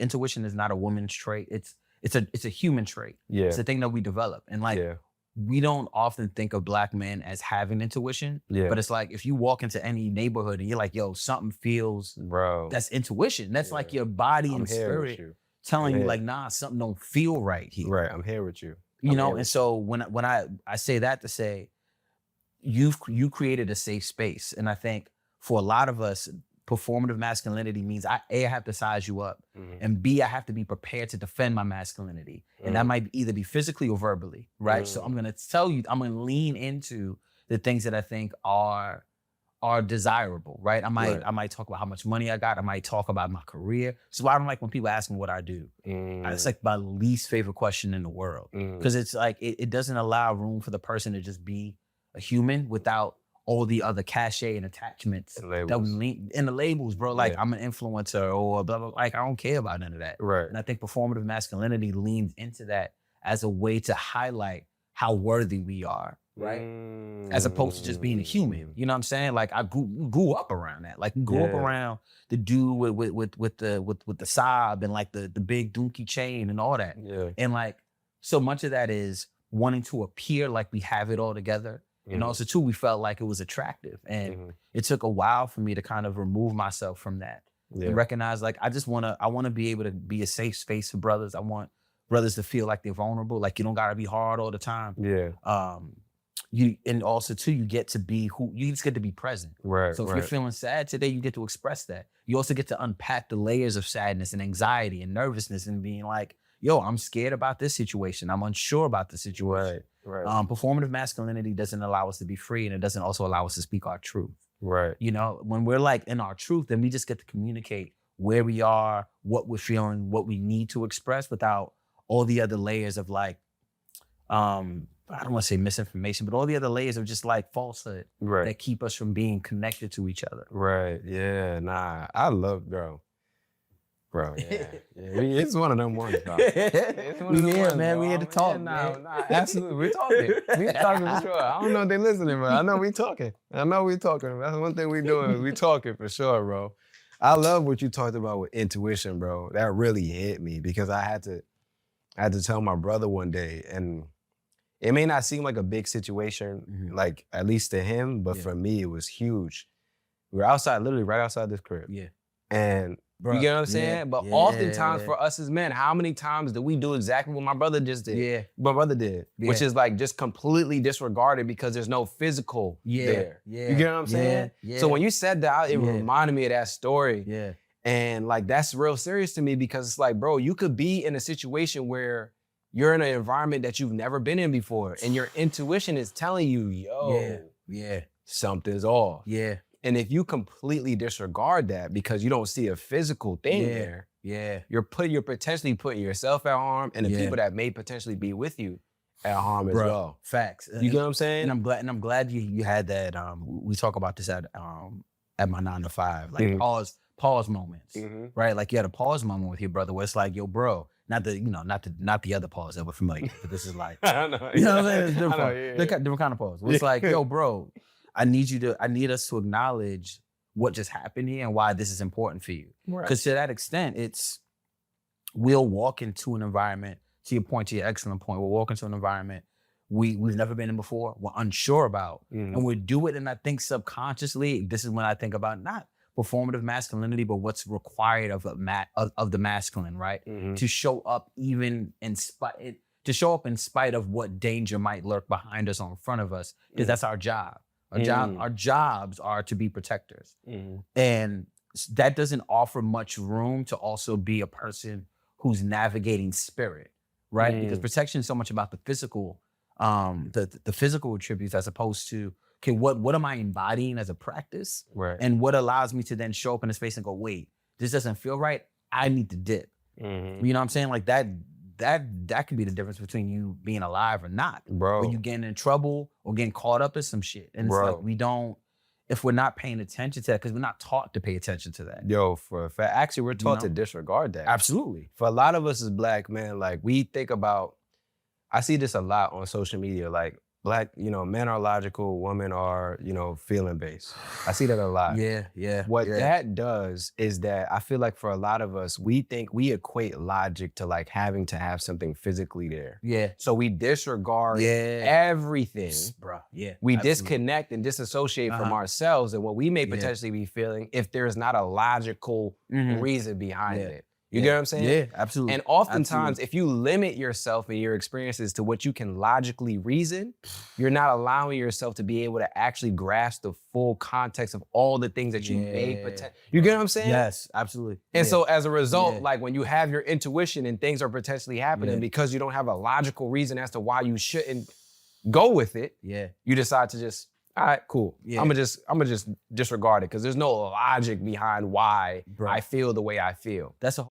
intuition is not a woman's trait. It's a human trait. Yeah. It's a thing that we develop. And like, we don't often think of Black men as having intuition. Yeah. But it's like, if you walk into any neighborhood and you're like, yo, something feels, bro, that's intuition. That's like your body and spirit telling you like, nah, something don't feel right here. Right, I'm here with you. You know, and so when I say that to say, you created a safe space. And I think for a lot of us, performative masculinity means I have to size you up, and B, I have to be prepared to defend my masculinity. And that might either be physically or verbally, right? So I'm gonna tell you, I'm gonna lean into the things that I think are desirable, right? I might talk about how much money I got. I might talk about my career. So I don't like when people ask me what I do. It's like my least favorite question in the world, because it's like it doesn't allow room for the person to just be a human without all the other cachet and attachments that we link in the labels, bro. Like I'm an influencer or blah, blah, blah. Like I don't care about none of that. Right. And I think performative masculinity leans into that as a way to highlight how worthy we are, right? As opposed to just being a human. You know what I'm saying? Like I grew up around that. Like grew up around the dude with the Saab and like the big donkey chain and all that. Yeah. And like so much of that is wanting to appear like we have it all together. And also too, we felt like it was attractive. And it took a while for me to kind of remove myself from that and recognize like, I want to be able to be a safe space for brothers. I want brothers to feel like they're vulnerable. Like you don't gotta be hard all the time. Yeah. And also too, you get to be you just get to be present. Right. So if you're feeling sad today, you get to express that. You also get to unpack the layers of sadness and anxiety and nervousness and being like, yo, I'm scared about this situation. I'm unsure about the situation. Right. Performative masculinity doesn't allow us to be free, and it doesn't also allow us to speak our truth. Right. You know, when we're like in our truth, then we just get to communicate where we are, what we're feeling, what we need to express without all the other layers of like, I don't want to say misinformation, but all the other layers of just like falsehood that keep us from being connected to each other. Right. Yeah. Nah, I love, bro. Bro, yeah. It's one of them ones, bro. We here, man. We here to talk. Nah, absolutely. We're talking. We're talking for sure. I don't know if they're listening, but I know we talking. That's one thing we doing is we talking for sure, bro. I love what you talked about with intuition, bro. That really hit me because I had to tell my brother one day, and it may not seem like a big situation, like at least to him, but for me, it was huge. We were outside, literally right outside this crib. Yeah. And you get what I'm saying? Yeah, but oftentimes for us as men, how many times do we do exactly what my brother just did? Yeah. My brother did, which is like just completely disregarded because there's no physical there. Yeah. You get what I'm saying? Yeah. So when you said that, it reminded me of that story. Yeah. And like, that's real serious to me because it's like, bro, you could be in a situation where you're in an environment that you've never been in before and your intuition is telling you, yo, something's off. Yeah. And if you completely disregard that because you don't see a physical thing there, you're potentially putting yourself at harm and the people that may potentially be with you at harm as well. Facts. You get what I'm saying? And I'm glad you had that. We talk about this at my 9 to 5, like pause moments, right? Like you had a pause moment with your brother where it's like, yo, bro, not the other pause that we're familiar with, but this is like, I know, you know what I'm saying? It's different kind of pause. It's like, yo, bro, I need us to acknowledge what just happened here and why this is important for you. Because to that extent, we'll walk into an environment, to your excellent point, we'll walk into an environment we've never been in before, we're unsure about, and we do it, and I think subconsciously, this is when I think about not performative masculinity, but what's required of the masculine, right? To show up even in spite of what danger might lurk behind us or in front of us, because that's our job. Our jobs are to be protectors. And that doesn't offer much room to also be a person who's navigating spirit, right? Because protection is so much about the physical, the physical attributes as opposed to, okay, what am I embodying as a practice? Right. And what allows me to then show up in a space and go, wait, this doesn't feel right. I need to dip. You know what I'm saying? Like that could be the difference between you being alive or not. Bro. Or you getting in trouble or getting caught up in some shit. And it's like if we're not paying attention to that, because we're not taught to pay attention to that. Yo, for a fact, actually we're taught to disregard that. Absolutely. For a lot of us as Black men, like we think about, I see this a lot on social media, like Black, men are logical, women are, feeling based. I see that a lot. Yeah. What that does is that I feel like for a lot of us, we equate logic to like having to have something physically there. Yeah. So we disregard everything. Bro, yeah. We absolutely. disconnect and disassociate from ourselves and what we may potentially be feeling if there's not a logical reason behind it. You get what I'm saying? Yeah, absolutely. And oftentimes, if you limit yourself and your experiences to what you can logically reason, you're not allowing yourself to be able to actually grasp the full context of all the things that you may potentially. You get what I'm saying? Yes, absolutely. And so as a result, like when you have your intuition and things are potentially happening because you don't have a logical reason as to why you shouldn't go with it, you decide to just, all right, cool. I'm gonna just disregard it because there's no logic behind why I feel the way I feel. That's a